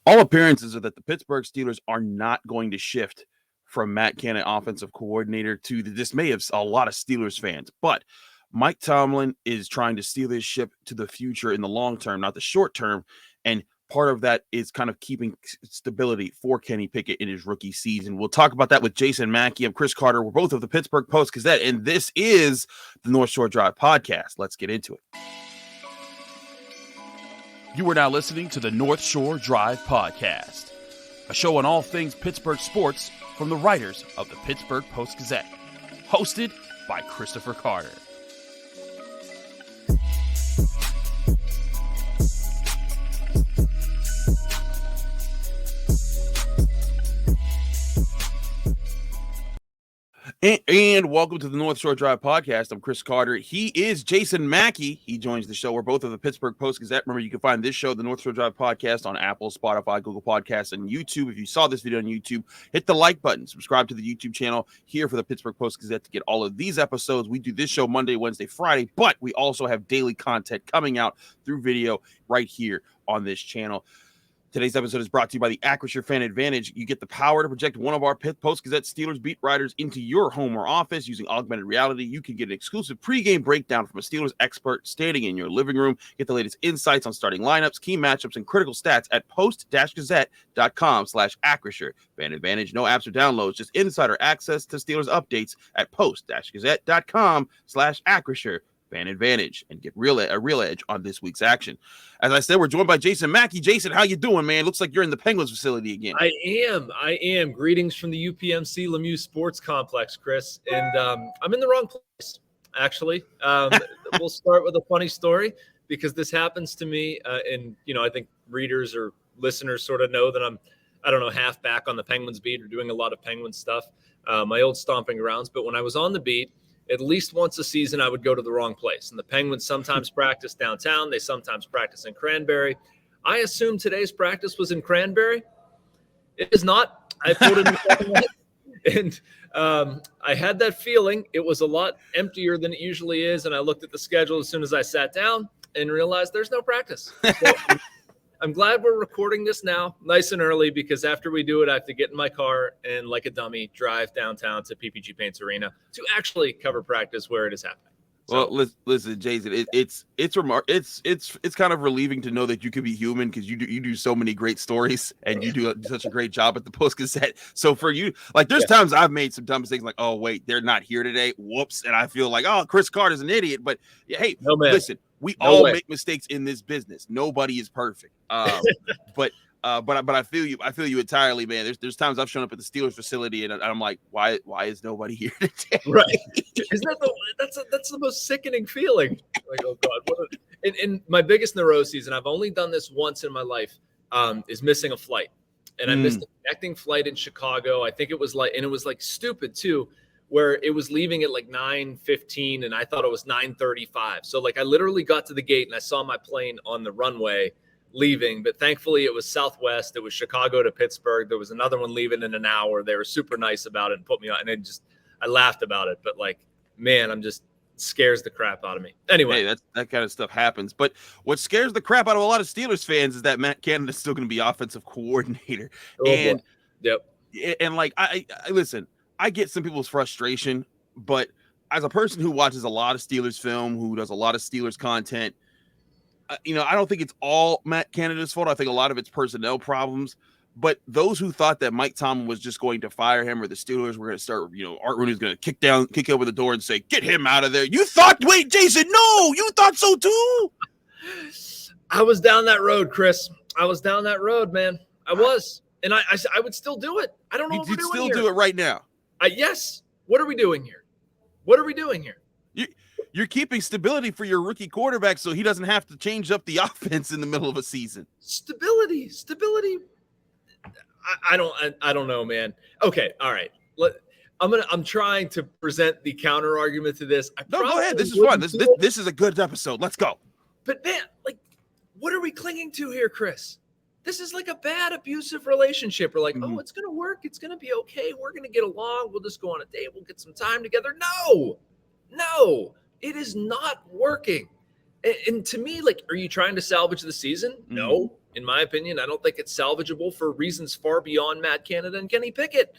All appearances are that the Pittsburgh Steelers are not going to shift from Matt Canada, offensive coordinator, to the dismay of a lot of Steelers fans. But Mike Tomlin is trying to steer this ship to the future in the long term, not the short term. And part of that is kind of keeping stability for Kenny Pickett in his rookie season. We'll talk about that with Jason Mackey. I'm Kris Carter. We're both of the Pittsburgh Post-Gazette, and this is the North Shore Drive podcast. Let's get into it. You are now listening to the North Shore Drive podcast, a show on all things Pittsburgh sports from the writers of the Pittsburgh Post-Gazette, hosted by Christopher Carter. And welcome to the North Shore Drive podcast. I'm Kris Carter. He is Jason Mackey. He joins the show. We're both of the Pittsburgh Post-Gazette. Remember, you can find this show, the North Shore Drive podcast, on Apple, Spotify, Google Podcasts, and YouTube. If you saw this video on YouTube, hit the like button. Subscribe to the YouTube channel here for the Pittsburgh Post-Gazette to get all of these episodes. We do this show Monday, Wednesday, Friday, but we also have daily content coming out through video right here on this channel. Today's episode is brought to you by the Acrisure Fan Advantage. You get the power to project one of our Post-Gazette Steelers beat writers into your home or office using augmented reality. You can get an exclusive pregame breakdown from a Steelers expert standing in your living room. Get the latest insights on starting lineups, key matchups, and critical stats at post-gazette.com/Acrisure. Fan Advantage, no apps or downloads, just insider access to Steelers updates at post-gazette.com/Acrisure. Fan Advantage, and get a real edge on this week's action. As I said, we're joined by Jason Mackey. Jason, how you doing, man? Looks like you're in the Penguins facility again. I am. Greetings from the UPMC Lemieux Sports Complex, Kris. And I'm in the wrong place, actually. We'll start with a funny story because this happens to me. And, I think readers or listeners sort of know that I'm, half back on the Penguins beat or doing a lot of Penguin stuff, my old stomping grounds. But when I was on the beat, at least once a season, I would go to the wrong place. And the Penguins sometimes practice downtown. They sometimes practice in Cranberry. I assume today's practice was in Cranberry. It is not. I pulled in the parking lot, and I had that feeling. It was a lot emptier than it usually is. And I looked at the schedule as soon as I sat down and realized there's no practice. So I'm glad we're recording this now nice and early, because after we do it, I have to get in my car and, like a dummy, drive downtown to PPG Paints Arena to actually cover practice where it is happening. So, well, listen, Jason, it's kind of relieving to know that you can be human, because you do so many great stories and you do such a great job at the Post-Gazette. So for you, like, there's times I've made some dumb mistakes, like, oh wait, they're not here today, whoops, and I feel like, oh, Kris Carter's an idiot. But hey, listen. We all make mistakes in this business. Nobody is perfect. But I feel you. I feel you entirely, man. There's times I've shown up at the Steelers facility and I'm like, why is nobody here today? Right? Isn't that's the most sickening feeling? Like, oh God, and my biggest neuroses, and I've only done this once in my life, is missing a flight. And I missed a connecting flight in Chicago. I think it was like stupid too, where it was leaving at like 9:15 and I thought it was 9:35. So like I literally got to the gate and I saw my plane on the runway leaving, but thankfully it was Southwest. It was Chicago to Pittsburgh. There was another one leaving in an hour. They were super nice about it and put me on, and I laughed about it, but like, man, scares the crap out of me. Anyway, hey, that kind of stuff happens. But what scares the crap out of a lot of Steelers fans is that Matt Canada's still going to be offensive coordinator. And like, I listen, I get some people's frustration, but as a person who watches a lot of Steelers film, who does a lot of Steelers content, I don't think it's all Matt Canada's fault. I think a lot of it's personnel problems. But those who thought that Mike Tomlin was just going to fire him, or the Steelers were going to start, Art Rooney's going to kick over the door and say, get him out of there. You thought, wait, Jason, no, you thought so too? I was down that road, Kris. I was down that road, man. I was. And I would still do it. I don't know what we're doing here. You'd still do it right now. Yes. What are we doing here? What are we doing here? You're keeping stability for your rookie quarterback so he doesn't have to change up the offense in the middle of a season. Stability. I don't know, man. Okay, all right. I'm trying to present the counter argument to this. No, go ahead. This is fun. This is a good episode. Let's go. But man, like, what are we clinging to here, Kris? This is like a bad abusive relationship. We're like, oh, it's going to work. It's going to be okay. We're going to get along. We'll just go on a date. We'll get some time together. No, it is not working. And to me, like, are you trying to salvage the season? No. in my opinion. I don't think it's salvageable for reasons far beyond Matt Canada and Kenny Pickett.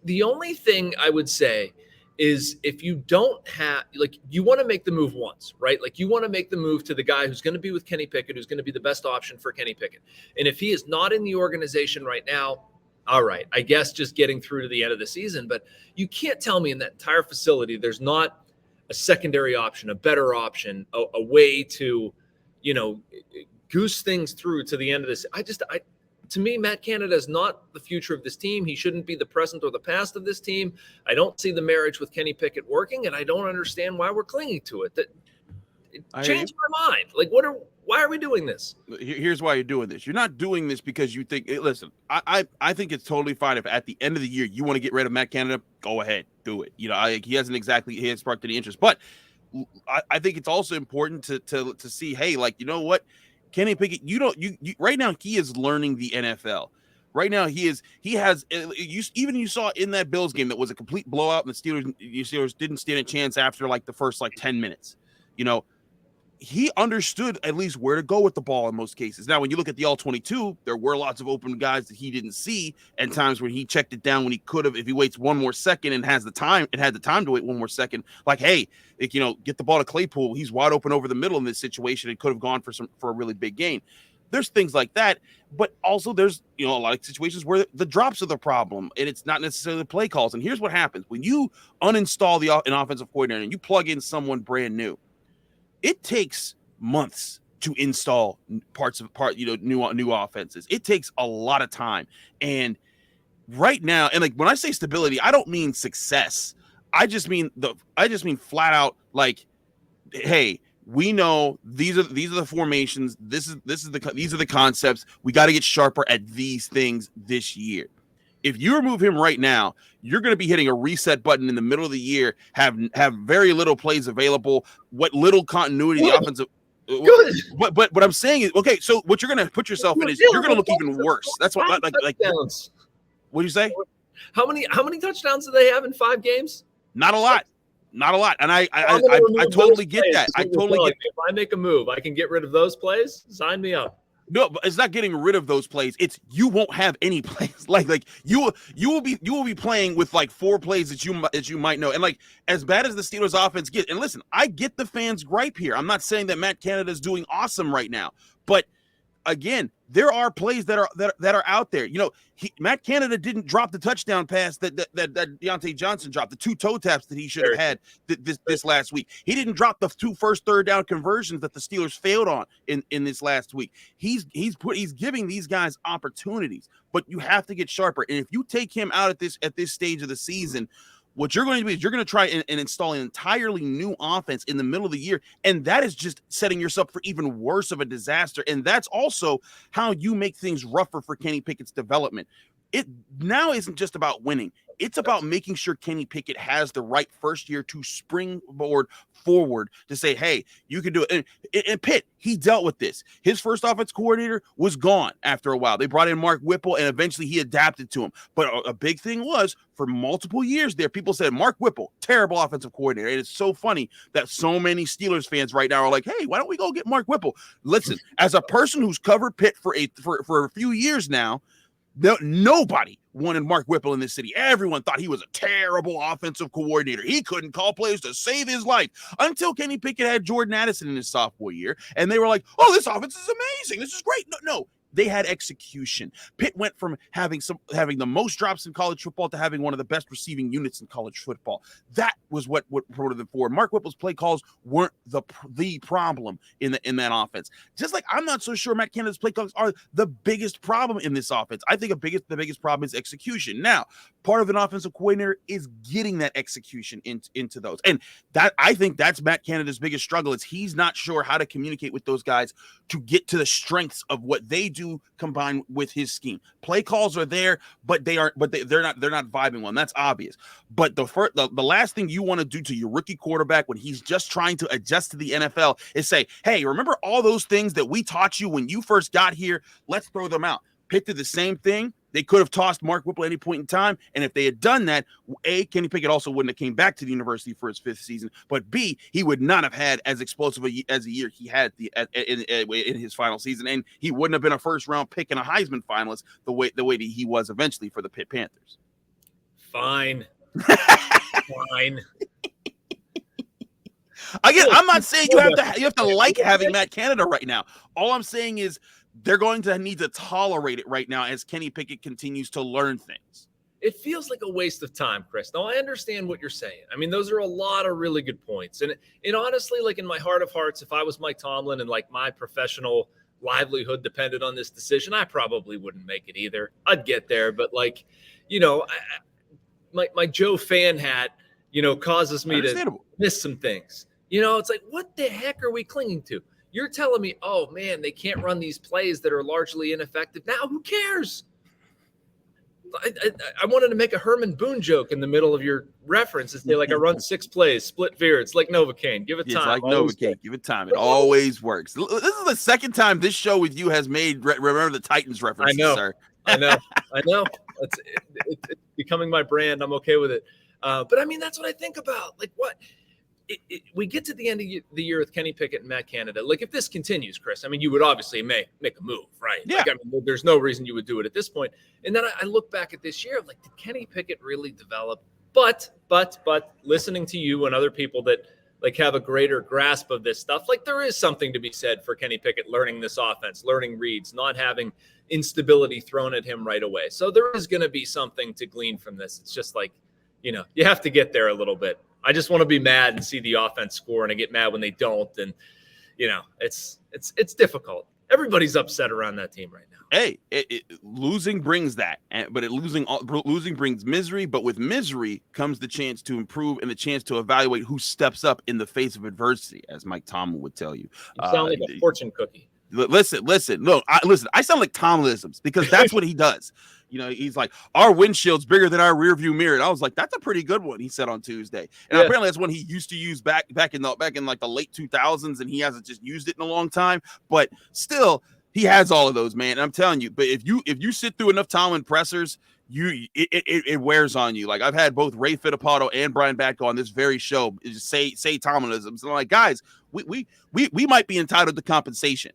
The only thing I would say is if you don't have, like, you want to make the move once, right? Like, you want to make the move to the guy who's going to be with Kenny Pickett, who's going to be the best option for Kenny Pickett. And if he is not in the organization right now, all right, I guess just getting through to the end of the season. But you can't tell me in that entire facility there's not a secondary option, a better option, a way to, goose things through to the end of this. To me, Matt Canada is not the future of this team. He shouldn't be the present or the past of this team. I don't see the marriage with Kenny Pickett working, and I don't understand why we're clinging to it. It changed my mind. Like, why are we doing this? Here's why you're doing this. You're not doing this because you think, listen, I think it's totally fine if at the end of the year you want to get rid of Matt Canada, go ahead, do it. He hasn't sparked any interest. But I think it's also important to see, hey, like, you know what? Kenny Pickett, right now he is learning the NFL. Right now you saw in that Bills game that was a complete blowout and the Steelers didn't stand a chance after like the first 10 minutes. He understood at least where to go with the ball in most cases. Now, when you look at the all-22, there were lots of open guys that he didn't see, and times when he checked it down when he could have, if he waits one more second and had the time to wait one more second, like, hey, get the ball to Claypool. He's wide open over the middle in this situation and could have gone for a really big gain. There's things like that, but also there's, a lot of situations where the drops are the problem, and it's not necessarily the play calls. And here's what happens. When you uninstall an offensive coordinator and you plug in someone brand new, it takes months to install new offenses. It takes a lot of time. And right now, and like when I say stability, I don't mean success. I just mean flat out, like, hey, we know these are the formations. These are the concepts. We got to get sharper at these things this year. If you remove him right now, you're going to be hitting a reset button in the middle of the year, have very little plays available, what little continuity the offensive. Good. But what I'm saying is, okay, so what you're going to put yourself in is you're going to look even worse. That's what like what do you say? How many touchdowns do they have in 5 games? Not a lot. And I totally get that. I totally get. If I make a move, I can get rid of those plays. Sign me up. No, but it's not getting rid of those plays. It's you won't have any plays. Like you will be playing with like 4 plays that you might know. And like as bad as the Steelers offense gets, and listen, I get the fans' gripe here. I'm not saying that Matt Canada is doing awesome right now, but again, there are plays that are out there. Matt Canada didn't drop the touchdown pass that Deontay Johnson dropped, the 2 toe taps that he should have had this last week. He didn't drop the 2 first third down conversions that the Steelers failed on in this last week. He's giving these guys opportunities, but you have to get sharper. And if you take him out at this stage of the season, what you're going to do is you're going to try and install an entirely new offense in the middle of the year, and that is just setting yourself for even worse of a disaster. And that's also how you make things rougher for Kenny Pickett's development. It now isn't just about winning. It's about making sure Kenny Pickett has the right first year to springboard forward to say, hey, you can do it. And Pitt, he dealt with this. His first offense coordinator was gone after a while. They brought in Mark Whipple, and eventually he adapted to him. But a big thing was, for multiple years there, people said, Mark Whipple, terrible offensive coordinator. And it's so funny that so many Steelers fans right now are like, hey, why don't we go get Mark Whipple? Listen, as a person who's covered Pitt for a few years now, nobody wanted Mark Whipple in this city. Everyone thought he was a terrible offensive coordinator. He couldn't call plays to save his life until Kenny Pickett had Jordan Addison in his sophomore year. And they were like, oh, this offense is amazing. This is great. No. They had execution. Pitt went from having the most drops in college football to having one of the best receiving units in college football. That was what promoted them forward. Mark Whipple's play calls weren't the problem in that offense. Just like I'm not so sure Matt Canada's play calls are the biggest problem in this offense. I think the biggest problem is execution. Now, part of an offensive coordinator is getting that execution into those. And that I think that's Matt Canada's biggest struggle is he's not sure how to communicate with those guys to get to the strengths of what they do combined with his scheme. Play calls are there, but they're not vibing one. That's obvious. But the last thing you want to do to your rookie quarterback when he's just trying to adjust to the NFL is say, hey, remember all those things that we taught you when you first got here? Let's throw them out. Pitt did the same thing. They could have tossed Mark Whipple at any point in time, and if they had done that, A, Kenny Pickett also wouldn't have came back to the university for his 5th season, but B, he would not have had as explosive as a year he had in his final season, and he wouldn't have been a first-round pick and a Heisman finalist the way that he was eventually for the Pitt Panthers. Fine. Fine. Again, I'm not saying you have to like having Matt Canada right now. All I'm saying is they're going to need to tolerate it right now as Kenny Pickett continues to learn things. It feels like a waste of time, Kris. Now, I understand what you're saying. I mean, those are a lot of really good points. And honestly, like in my heart of hearts, if I was Mike Tomlin and like my professional livelihood depended on this decision, I probably wouldn't make it either. I'd get there. But like, my Joe fan hat, causes me to miss some things. It's like, what the heck are we clinging to? You're telling me, oh, man, they can't run these plays that are largely ineffective. Now, who cares? I wanted to make a Herman Boone joke in the middle of your reference and say, like, I run 6 plays, split veer. It's like Novocaine. Give it time. It's like Novocaine. Give it time. It always works. This is the second time this show with you has made Remember the Titans references, sir. I know. It's becoming my brand. I'm okay with it. But, I mean, that's what I think about. Like, what? We get to the end of the year with Kenny Pickett and Matt Canada. Like, if this continues, Kris, I mean, you would obviously make a move, right? Yeah. Like, I mean, there's no reason you would do it at this point. And then I look back at this year, like, did Kenny Pickett really develop? But listening to you and other people that like have a greater grasp of this stuff, like there is something to be said for Kenny Pickett learning this offense, learning reads, not having instability thrown at him right away. So there is going to be something to glean from this. It's just like, you have to get there a little bit. I just want to be mad and see the offense score, and I get mad when they don't. And, it's difficult. Everybody's upset around that team right now. Hey, losing brings that, but losing brings misery. But with misery comes the chance to improve and the chance to evaluate who steps up in the face of adversity, as Mike Tomlin would tell you. You sound like a fortune cookie. Listen. No, I sound like Tomlinisms because that's what he does. He's like, our windshield's bigger than our rear view mirror. And I was like, that's a pretty good one, he said on Tuesday. And apparently that's one he used to use back in like the late 2000s, and he hasn't just used it in a long time. But still, he has all of those, man. And I'm telling you, but if you sit through enough Tomlin pressers, it wears on you. Like, I've had both Ray Fittipaldo and Brian Batko on this very show just say Tomlinisms. And I'm like, guys, we might be entitled to compensation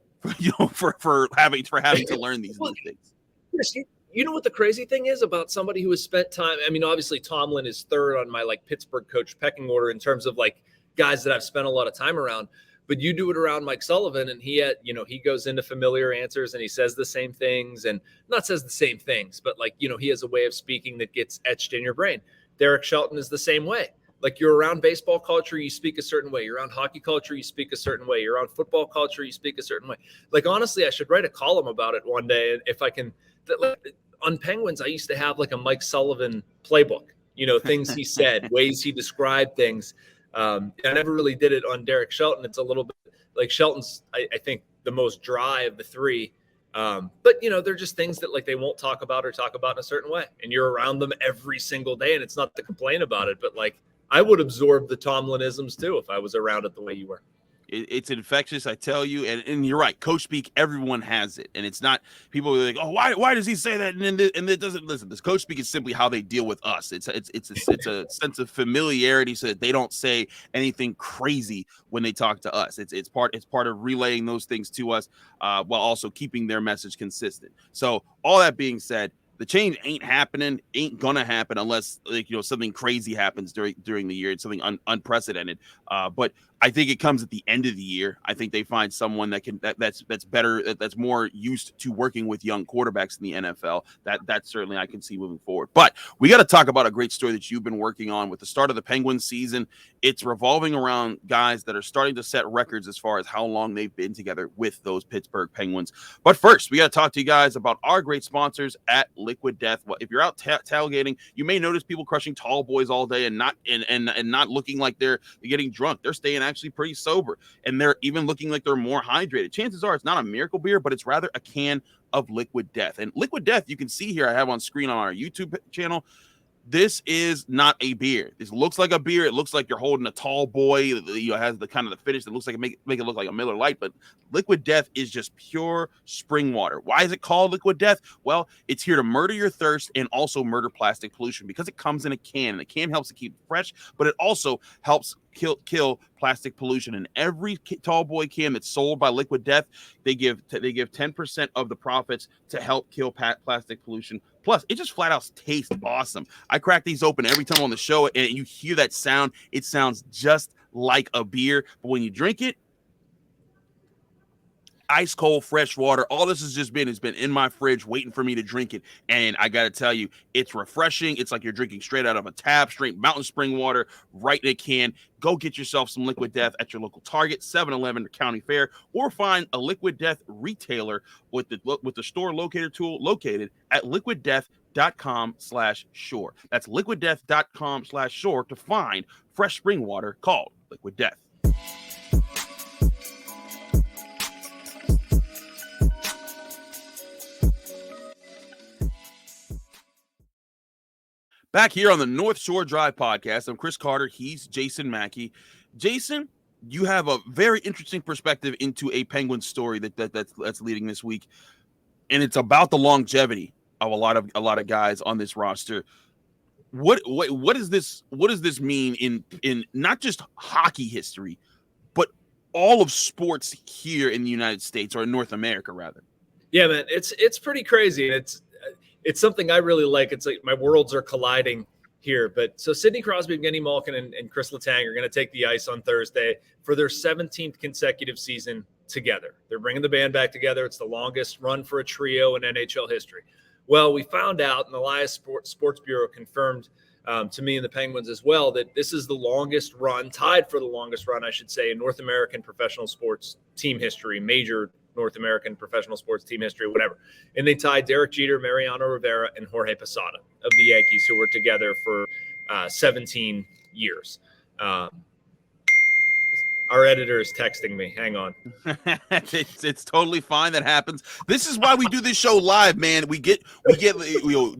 for having to learn these new things. You know what the crazy thing is about somebody who has spent time? I mean, obviously Tomlin is third on my like Pittsburgh coach pecking order in terms of like guys that I've spent a lot of time around. But you do it around Mike Sullivan, and he goes into familiar answers and he says the same things, and not says the same things, but like, he has a way of speaking that gets etched in your brain. Derek Shelton is the same way. Like, you're around baseball culture, you speak a certain way. You're around hockey culture, you speak a certain way. You're around football culture, you speak a certain way. Like, honestly, I should write a column about it one day if I can. On Penguins, I used to have like a Mike Sullivan playbook, things he said, ways he described things. I never really did it on Derek Shelton. It's a little bit like Shelton's, I think, the most dry of the three. But, they're just things that like they won't talk about in a certain way. And you're around them every single day. And it's not to complain about it, but like I would absorb the Tomlinisms too if I was around it the way you were. It's infectious, I tell you, and you're right. Coach speak, everyone has it, and it's not people are like, oh, why does he say that? And it doesn't listen. This coach speak is simply how they deal with us. It's a sense of familiarity, so that they don't say anything crazy when they talk to us. It's part of relaying those things to us, while also keeping their message consistent. So all that being said, the change ain't gonna happen unless something crazy happens during the year. It's something unprecedented. But I think it comes at the end of the year. I think they find someone that's better, that's more used to working with young quarterbacks in the NFL. That certainly I can see moving forward. But we got to talk about a great story that you've been working on with the start of the Penguins season. It's revolving around guys that are starting to set records as far as how long they've been together with those Pittsburgh Penguins. But first, we got to talk to you guys about our great sponsors at Liquid Death. Well, if you're out tailgating, you may notice people crushing tall boys all day and not looking like they're getting drunk. They're staying actually pretty sober, and they're even looking like they're more hydrated. Chances are it's not a miracle beer, but it's rather a can of Liquid Death. And Liquid Death, you can see here, I have on screen on our YouTube channel. This is not a beer. This looks like a beer. It looks like you're holding a tall boy. You know, has the kind of the finish that looks like make it look like a Miller Lite. But Liquid Death is just pure spring water. Why is it called Liquid Death? Well, it's here to murder your thirst and also murder plastic pollution because it comes in a can. And the can helps it keep it fresh, but it also helps kill plastic pollution. And every tall boy can that's sold by Liquid Death, they give 10% of the profits to help kill plastic pollution. Plus, it just flat out tastes awesome. I crack these open every time on the show, and you hear that sound. It sounds just like a beer, but when you drink it, ice cold fresh water. All this has been in my fridge waiting for me to drink it. And I got to tell you, it's refreshing. It's like you're drinking straight out of a tap, straight mountain spring water, right in a can. Go get yourself some Liquid Death at your local Target, 7-Eleven, or County Fair, or find a Liquid Death retailer with the store locator tool located at liquiddeath.com/shore. That's liquiddeath.com/shore to find fresh spring water called Liquid Death. Back here on the North Shore Drive podcast, I'm Kris Carter. He's Jason Mackey. Jason, you have a very interesting perspective into a Penguins story that's leading this week, and it's about the longevity of a lot of guys on this roster. What does this mean in not just hockey history, but all of sports here in the United States, or in North America rather? Yeah, man, it's pretty crazy, and it's something I really like. It's like my worlds are colliding here. But so Sidney Crosby, Evgeni, Malkin, and Kris Letang are going to take the ice on Thursday for their 17th consecutive season together. They're bringing the band back together. It's the longest run for a trio in NHL history. Well, we found out, and the Elias Sports Bureau confirmed to me and the Penguins as well, that this is the longest run, tied for the longest run, I should say, in North American professional sports team history, major North American professional sports team history, whatever. And they tied Derek Jeter, Mariano Rivera, and Jorge Posada of the Yankees, who were together for 17 years. Our editor is texting me. Hang on. It's totally fine. That happens. This is why we do this show live, man. We get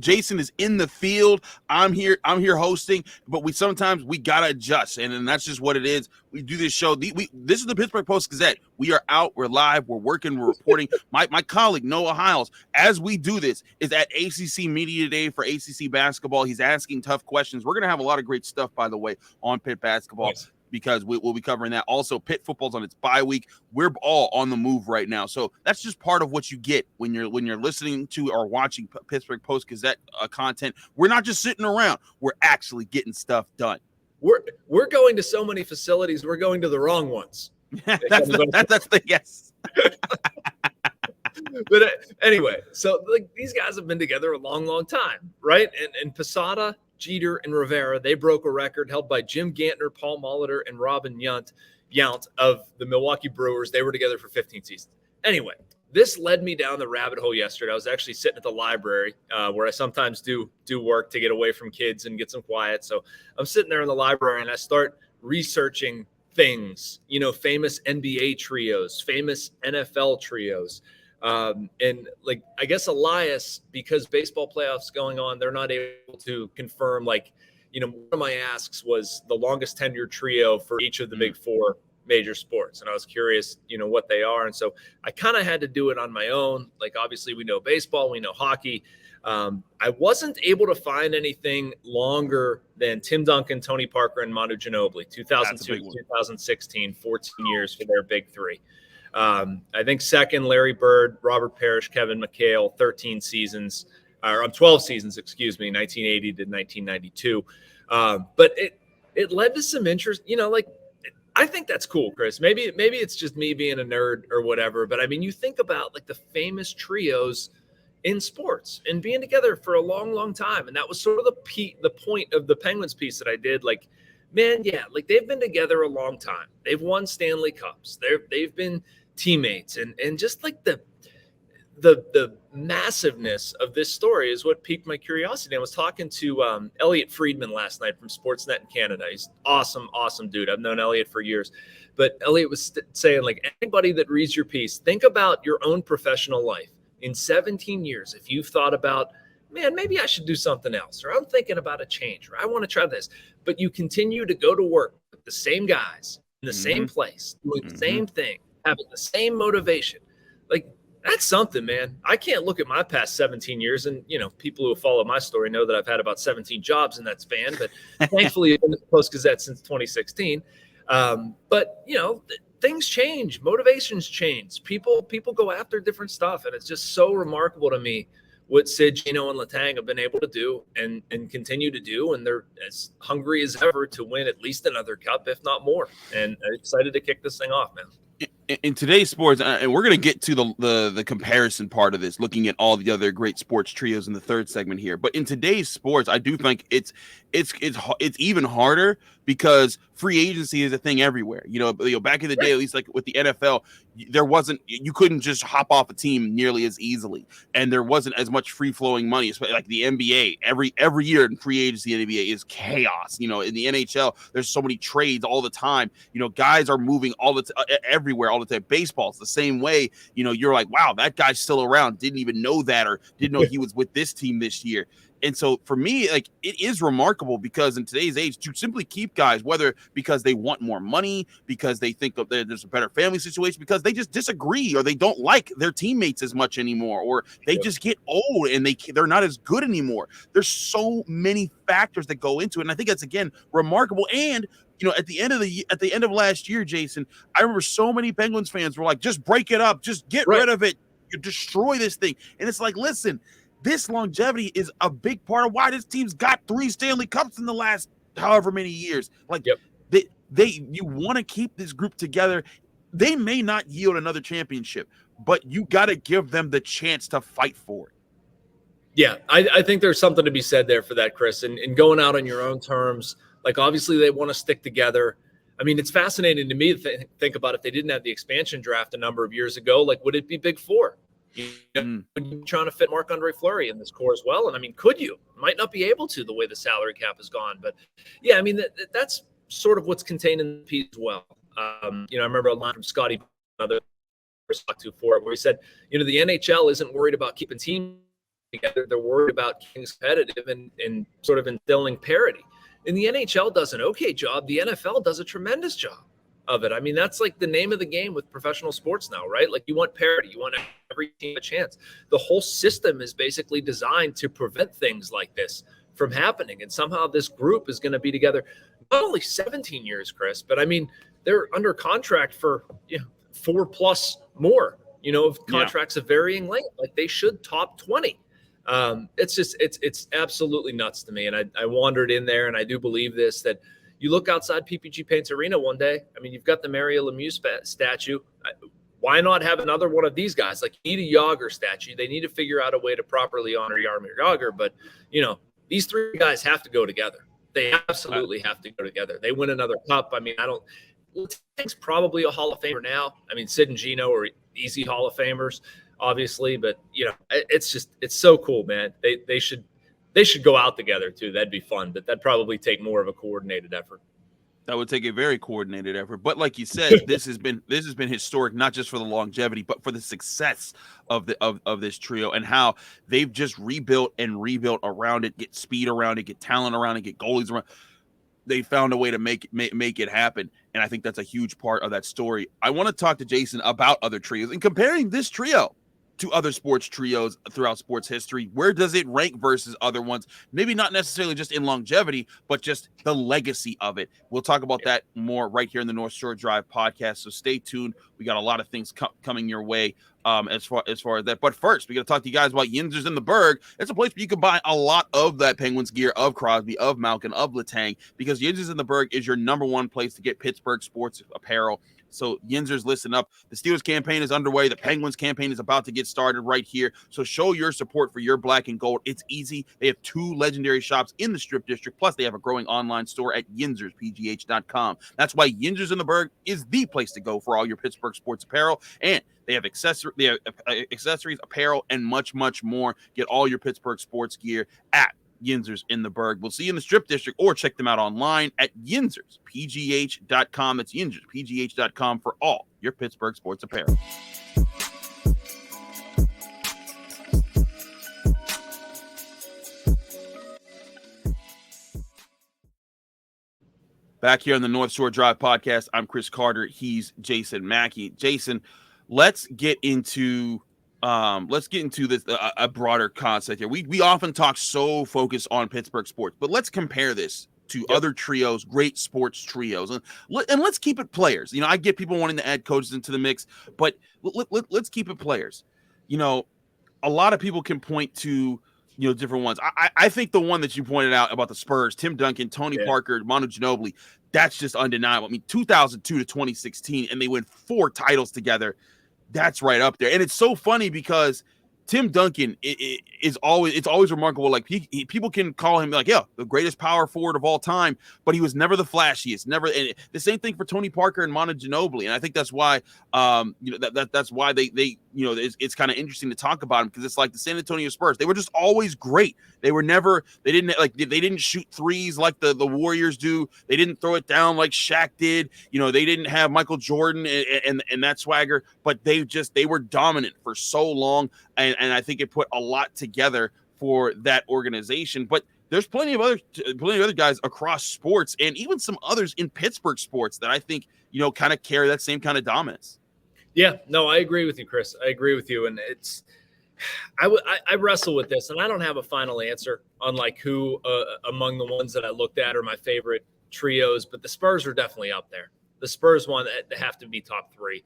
Jason is in the field. I'm here hosting, but sometimes we gotta adjust, and that's just what it is. We do this show. This is the Pittsburgh Post-Gazette. We are out. We're live. We're working. We're reporting. My colleague Noah Hiles, as we do this, is at ACC Media Day for ACC basketball. He's asking tough questions. We're gonna have a lot of great stuff, by the way, on Pitt basketball. Nice. Because we'll be covering that. Also, Pitt football's on its bye week. We're all on the move right now. So that's just part of what you get when you're listening to or watching Pittsburgh Post-Gazette content. We're not just sitting around. We're actually getting stuff done. We're going to so many facilities. We're going to the wrong ones. that's the yes. But anyway, so like these guys have been together a long, long time, right? And Posada, Jeter, and Rivera, they broke a record held by Jim Gantner, Paul Molitor, and Robin Yount of the Milwaukee Brewers. They were together for 15 seasons. Anyway, this led me down the rabbit hole yesterday. I was actually sitting at the library where I sometimes do work to get away from kids and get some quiet. So I'm sitting there in the library, and I start researching things, famous NBA trios, famous NFL trios. And like, I guess Elias, because baseball playoffs going on, they're not able to confirm, one of my asks was the longest tenured trio for each of the big four major sports. And I was curious, what they are. And so I kind of had to do it on my own. Like, obviously we know baseball, we know hockey. I wasn't able to find anything longer than Tim Duncan, Tony Parker, and Manu Ginobili, 2002 to 2016, 14 years for their big three. I think second, Larry Bird, Robert Parrish, Kevin McHale, 12 seasons, 1980 to 1992. But it led to some interest, I think that's cool, Kris. Maybe it's just me being a nerd or whatever. But I mean, you think about like the famous trios in sports and being together for a long, long time. And that was sort of the point of the Penguins piece that I did. Like, man, yeah, like they've been together a long time. They've won Stanley Cups. They've been teammates, and just like the massiveness of this story is what piqued my curiosity. I was talking to Elliot Friedman last night from Sportsnet in Canada. He's awesome dude. I've known Elliot for years, but Elliot was saying, like, anybody that reads your piece, think about your own professional life in 17 years. If you've thought about man, maybe I should do something else, or I'm thinking about a change, or I want to try this. But you continue to go to work with the same guys in the same place, doing the same thing, having the same motivation. Like, that's something, man. I can't look at my past 17 years, and people who follow my story know that I've had about 17 jobs in that span. But thankfully, I've been at the Post-Gazette since 2016. But things change, motivations change. People go after different stuff, and it's just so remarkable to me what Sid, Gino, and Letang have been able to do and continue to do, and they're as hungry as ever to win at least another cup, if not more. And I'm excited to kick this thing off, man. In today's sports, and we're going to get to the comparison part of this, looking at all the other great sports trios in the third segment here. But in today's sports, I do think it's even harder because free agency is a thing everywhere. Back in the day, at least like with the NFL, you couldn't just hop off a team nearly as easily, and there wasn't as much free flowing money. Especially like the NBA, every year in free agency in the NBA is chaos. In the NHL, there's so many trades all the time. Guys are moving everywhere all the time. Baseball's the same way. You're like, wow, that guy's still around. Didn't even know that, or didn't know he was with this team this year. And so for me, like, it is remarkable because in today's age, to simply keep guys, whether because they want more money, because they think there's a better family situation, because they just disagree, or they don't like their teammates as much anymore, or they just get old and they're not as good anymore. There's so many factors that go into it. And I think that's, again, remarkable. And at the end of last year, Jason, I remember so many Penguins fans were like, just break it up, just get rid of it, you destroy this thing. And it's like, listen, this longevity is a big part of why this team's got 3 Stanley Cups in the last however many years. Like, you want to keep this group together. They may not yield another championship, but you got to give them the chance to fight for it. Yeah, I think there's something to be said there for that, Chris. And going out on your own terms, like, obviously they want to stick together. I mean, it's fascinating to me to think about if they didn't have the expansion draft a number of years ago, like, would it be Big Four? You're trying to fit Marc-Andre Fleury in this core as well. And I mean, could you? Might not be able to, the way the salary cap has gone. But yeah, I mean, that's sort of what's contained in the piece as well. I remember a line from Scotty, another to for it, where he said, the NHL isn't worried about keeping teams together. They're worried about keeping competitive and sort of instilling parity. And the NHL does an okay job. The NFL does a tremendous job of it. I mean, that's like the name of the game with professional sports now, right? Like, you want parity, you want every team a chance. The whole system is basically designed to prevent things like this from happening. And somehow this group is going to be together not only 17 years, Chris, but I mean, they're under contract for 4+ more, of contracts of varying length. Like, they should top 20. It's absolutely nuts to me. And I wandered in there, and I do believe this, that you look outside PPG Paints Arena one day. I mean, you've got the Mario Lemieux statue. Why not have another one of these guys? Like, you need a Jágr statue. They need to figure out a way to properly honor Jaromir Jágr. But, these 3 guys have to go together. They absolutely have to go together. They win another cup. I mean, Letang's probably a Hall of Famer now. I mean, Sid and Gino are easy Hall of Famers, obviously. But, it's so cool, man. They should go out together too. That'd be fun, but that'd probably take more of a coordinated effort. That would take a very coordinated effort. But like you said, this has been historic, not just for the longevity, but for the success of this trio, and how they've just rebuilt around it, get speed around it, get talent around it, get goalies around. They found a way to make it happen, and I think that's a huge part of that story. I want to talk to Jason about other trios and comparing this trio to other sports trios throughout sports history. Where does it rank versus other ones? Maybe not necessarily just in longevity, but just the legacy of it. We'll talk about that more right here in the North Shore Drive podcast. So stay tuned. We got a lot of things coming your way as far as that. But first, we got to talk to you guys about Yinzers in the Berg. It's a place where you can buy a lot of that Penguins gear, of Crosby, of Malkin, of Letang, because Yinzers in the Berg is your number one place to get Pittsburgh sports apparel. So Yinzers, listen up. The Steelers campaign is underway. The Penguins campaign is about to get started right here. So show your support for your black and gold. It's easy. They have 2 legendary shops in the Strip District. Plus, they have a growing online store at yinzerspgh.com. That's why Yinzers in the Berg is the place to go for all your Pittsburgh sports apparel. And they have accessories, apparel, and much, much more. Get all your Pittsburgh sports gear at Yinzers in the Berg. We'll see you in the Strip District, or check them out online at yinzerspgh.com. That's yinzerspgh.com for all your Pittsburgh sports apparel. Back here on the North Shore Drive podcast, I'm Chris Carter. He's Jason Mackey. Jason, let's get into this a broader concept here. We often talk so focused on Pittsburgh sports, but let's compare this to other trios, great sports trios, and let's keep it players. I get people wanting to add coaches into the mix, but let's keep it players. A lot of people can point to different ones. I think the one that you pointed out about the Spurs, Tim Duncan, Tony Parker, Manu Ginobili, that's just undeniable. 2002 to 2016, and they win 4 titles together. That's right up there. And it's so funny because Tim Duncan it's always remarkable. Like people can call him the greatest power forward of all time, but he was never the flashiest. Never. And the same thing for Tony Parker and Manu Ginobili. And I think that's why that's why they it's kind of interesting to talk about him, because it's like the San Antonio Spurs. They were just always great. They didn't shoot threes like the Warriors do. They didn't throw it down like Shaq did. They didn't have Michael Jordan and that swagger, but they were dominant for so long. And I think it put a lot together for that organization. But there's plenty of other guys across sports, and even some others in Pittsburgh sports that I think, kind of carry that same kind of dominance. Yeah, no, I agree with you, Chris. I agree with you. And I wrestle with this, and I don't have a final answer on who among the ones that I looked at are my favorite trios, but the Spurs are definitely up there. The Spurs one, they have to be top 3.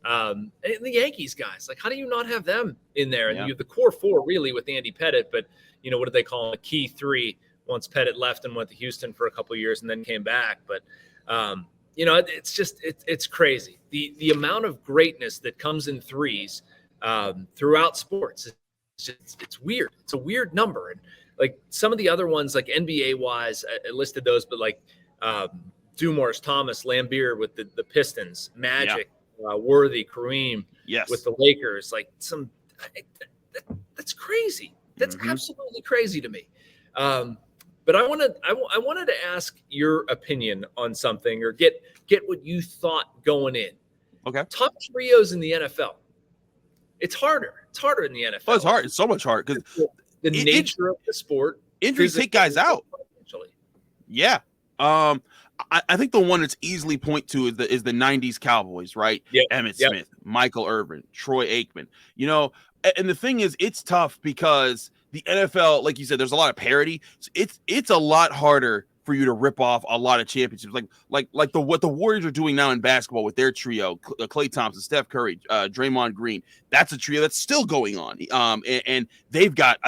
And the Yankees guys, how do you not have them in there? And you have the core 4 really with Andy Pettitte, but what did they call them? A key 3 once Pettitte left and went to Houston for a couple of years and then came back. But it's crazy. The amount of greatness that comes in threes throughout sports. It's weird. It's a weird number. And some of the other ones, NBA wise, I listed those, but Dumars, Thomas, Lambeer with the Pistons, Magic. Worthy, Kareem, with the Lakers, that's crazy. That's absolutely crazy to me. But I wanted to ask your opinion on something, or get what you thought going in. Okay. Top trios in the NFL. It's harder. It's harder in the NFL. Oh, it's hard. It's so much harder because the nature of the sport. Injuries take guys out. Yeah. I think the one that's easily point to is the 90s Cowboys, right? Yep. Emmitt Smith, Michael Irvin, Troy Aikman. And the thing is, it's tough because the NFL, like you said, there's a lot of parity. So it's a lot harder for you to rip off a lot of championships, like what the Warriors are doing now in basketball with their trio: Klay Thompson, Steph Curry, Draymond Green. That's a trio that's still going on. And they've got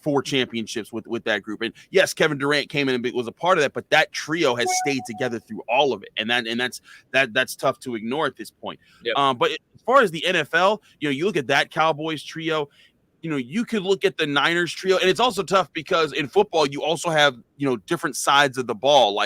4 championships with that group. And yes, Kevin Durant came in and was a part of that, but that trio has stayed together through all of it, and that's tough to ignore at this point. Yep. But as far as the NFL, you look at that Cowboys trio. You could look at the Niners trio, and it's also tough because in football, you also have, different sides of the ball.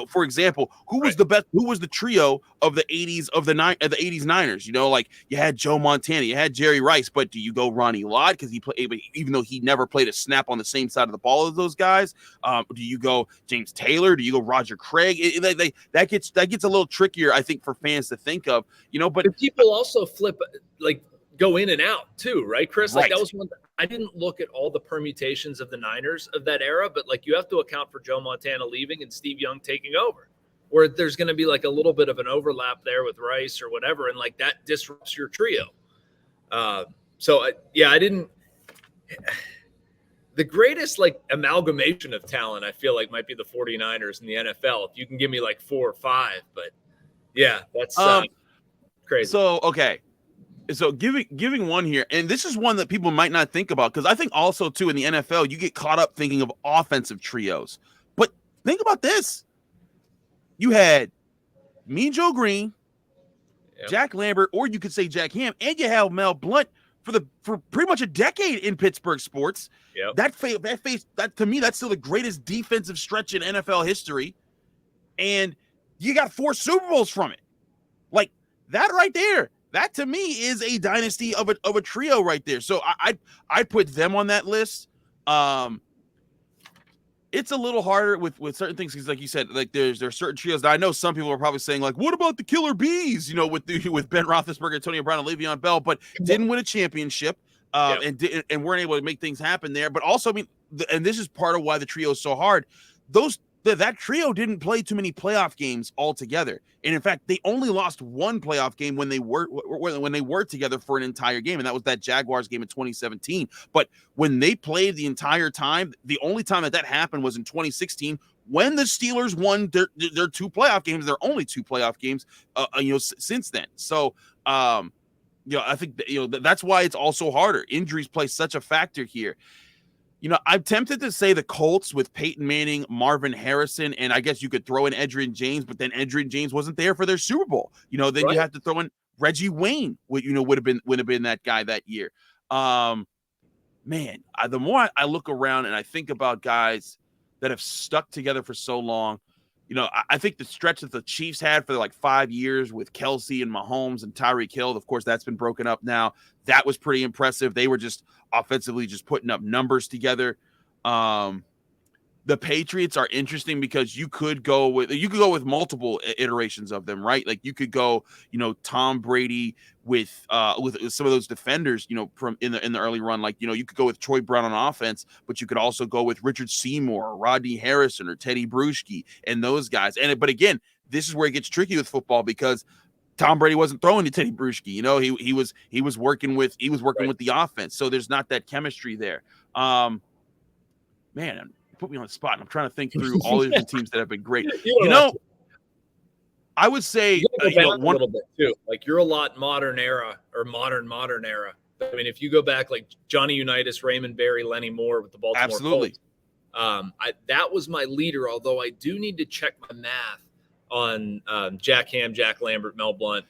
For example, who was the trio of the 80s of the 80s Niners? You had Joe Montana, you had Jerry Rice, but do you go Ronnie Lott because he played, even though he never played a snap on the same side of the ball as those guys? Do you go James Taylor? Do you go Roger Craig? That gets a little trickier, I think, for fans to think of. But people also flip go in and out too, right, Chris? Right. That was one. I didn't look at all the permutations of the Niners of that era, but you have to account for Joe Montana leaving and Steve Young taking over, where there's going to be a little bit of an overlap there with Rice or whatever, and that disrupts your trio. I didn't. The greatest amalgamation of talent, I feel might be the 49ers in the NFL. If you can give me 4 or 5, but yeah, that's crazy. So okay. So giving one here, and this is one that people might not think about, because I think also too in the NFL you get caught up thinking of offensive trios. But think about this: you had Mean Joe Green, Jack Lambert, or you could say Jack Ham, and you have Mel Blount for pretty much a decade in Pittsburgh sports. Yep. That to me, that's still the greatest defensive stretch in NFL history, and you got 4 Super Bowls from it. That right there. That to me is a dynasty of a trio right there. So I put them on that list. It's a little harder with certain things because, like you said, there's certain trios that I know some people are probably saying what about the Killer Bees? With Ben Roethlisberger, Antonio Brown, and Le'Veon Bell, but didn't win a championship and weren't able to make things happen there. But also, and this is part of why the trio is so hard. Those that trio didn't play too many playoff games altogether. And in fact, they only lost one playoff game when they were together for an entire game, and that was that Jaguars game in 2017. But when they played the entire time, the only time that happened was in 2016 when the Steelers won their two playoff games, their only two playoff games, since then. So, I think that's why it's also harder. Injuries play such a factor here. I'm tempted to say the Colts with Peyton Manning, Marvin Harrison, and I guess you could throw in Edgerrin James, but then Edgerrin James wasn't there for their Super Bowl. Then right. You have to throw in Reggie Wayne, would have been that guy that year. The more I look around and I think about guys that have stuck together for so long, I think the stretch that the Chiefs had for like 5 years with Kelsey and Mahomes and Tyreek Hill, of course, that's been broken up now. That was pretty impressive. They were just offensively just putting up numbers together. The Patriots are interesting because you could go with multiple iterations of them, right? Like you could go, Tom Brady with some of those defenders, from in the early run. Like, you could go with Troy Brown on offense, but you could also go with Richard Seymour, or Rodney Harrison, or Teddy Bruschi, and those guys. But again, this is where it gets tricky with football because Tom Brady wasn't throwing to Teddy Bruschi. He was working with the offense. So there's not that chemistry there. Put me on the spot. I'm trying to think through all the different teams that have been great. I would say a little bit too. Like you're a lot modern era or modern era. I mean, if you go back like Johnny Unitas, Raymond Berry, Lenny Moore with the Baltimore absolutely. Colts, that was my leader. Although I do need to check my math on Jack Ham, Jack Lambert, Mel Blount,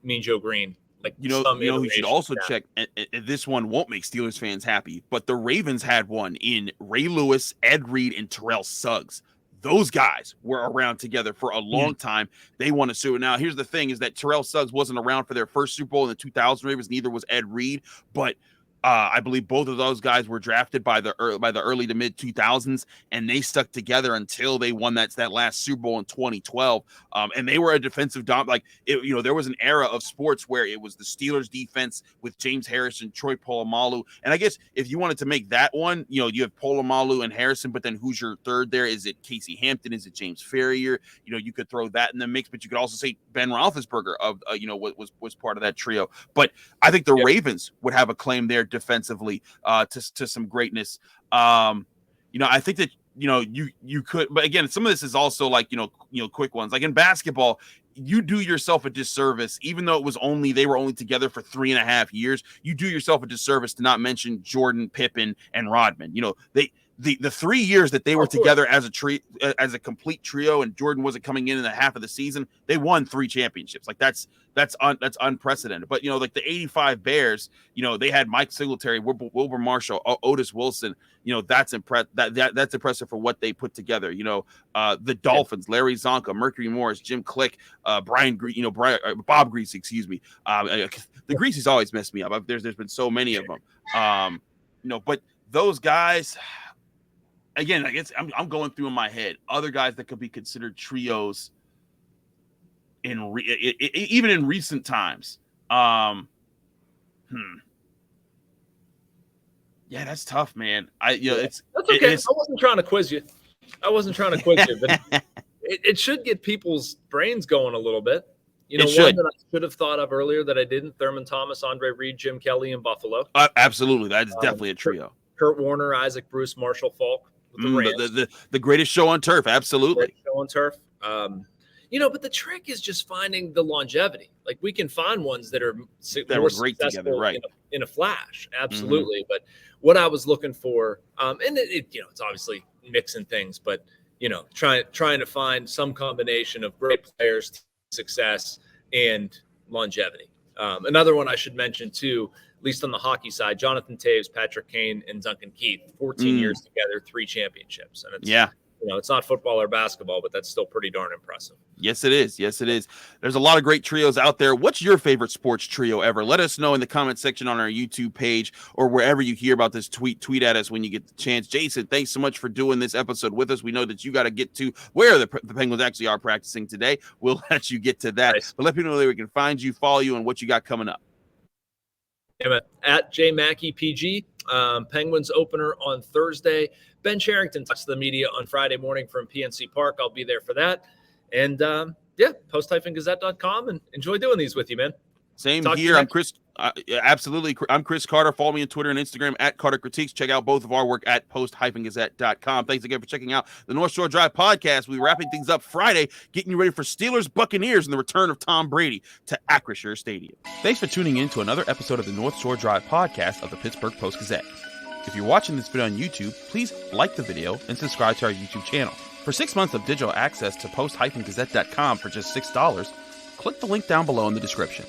Mean Joe Green. Like who should also check, and this one won't make Steelers fans happy, but the Ravens had one in Ray Lewis, Ed Reed, and Terrell Suggs. Those guys were around together for a long time. They won a Super Bowl. Now, here's the thing is that Terrell Suggs wasn't around for their first Super Bowl in the 2000 Ravens. Neither was Ed Reed, but I believe both of those guys were drafted by the early to mid 2000s, and they stuck together until they won that last Super Bowl in 2012. And they were a defensive there was an era of sports where it was the Steelers defense with James Harrison, Troy Polamalu, and I guess if you wanted to make that one, you have Polamalu and Harrison, but then who's your third there? Is it Casey Hampton? Is it James Ferrier? You could throw that in the mix, but you could also say Ben Roethlisberger was part of that trio. But I think the Ravens would have a claim there defensively to some greatness. I think that you could, but again, some of this is also like quick ones. Like in basketball, you do yourself a disservice, even though they were only together for 3.5 years. You do yourself a disservice to not mention Jordan, Pippen, and Rodman. The 3 years that they were together as a complete trio, and Jordan wasn't coming in the half of the season, they won 3 championships. Like that's unprecedented. But like the '85 Bears, they had Mike Singletary, Wilbur Marshall, Otis Wilson. That's that's impressive for what they put together. The Dolphins, Larry Zonka, Mercury Morris, Jim Click, Bob Greasy, excuse me. The Greasy's always messed me up. There's been so many of them. But those guys. Again, I guess I'm going through in my head other guys that could be considered trios even in recent times. Yeah, that's tough, man. That's okay. I wasn't trying to quiz you, but it should get people's brains going a little bit. One that I should have thought of earlier that I didn't: Thurman Thomas, Andre Reed, Jim Kelly in Buffalo. Absolutely, that is definitely a trio. Kurt Warner, Isaac Bruce, Marshall Faulk. The greatest show on turf, absolutely. Show on turf. But the trick is just finding the longevity. Like we can find ones that are more great together, right? In a flash, absolutely. But what I was looking for, and it's obviously mixing things, but trying to find some combination of great players, success, and longevity. Another one I should mention too, at least on the hockey side, Jonathan Taves, Patrick Kane, and Duncan Keith, 14 years together, 3 championships. And it's not football or basketball, but that's still pretty darn impressive. Yes, it is. There's a lot of great trios out there. What's your favorite sports trio ever? Let us know in the comment section on our YouTube page or wherever you hear about this. Tweet at us when you get the chance. Jason, thanks so much for doing this episode with us. We know that you got to get to where the Penguins actually are practicing today. We'll let you get to that. Nice. But let people know where we can find you, follow you, and what you got coming up. At J Mackey PG Penguins opener on Thursday. Ben Cherington talks to the media on Friday morning from PNC Park. I'll be there for that. And post-gazette.com, and enjoy doing these with you, man. Same here. I'm Chris. Absolutely. I'm Kris Carter. Follow me on Twitter and Instagram at Carter Critiques. Check out both of our work at post-gazette.com. Thanks again for checking out the North Shore Drive podcast. We're wrapping things up Friday, getting you ready for Steelers Buccaneers and the return of Tom Brady to Acrisure Stadium. Thanks for tuning in to another episode of the North Shore Drive podcast of the Pittsburgh Post-Gazette. If you're watching this video on YouTube, please like the video and subscribe to our YouTube channel. For 6 months of digital access to post-gazette.com for just $6, click the link down below in the description.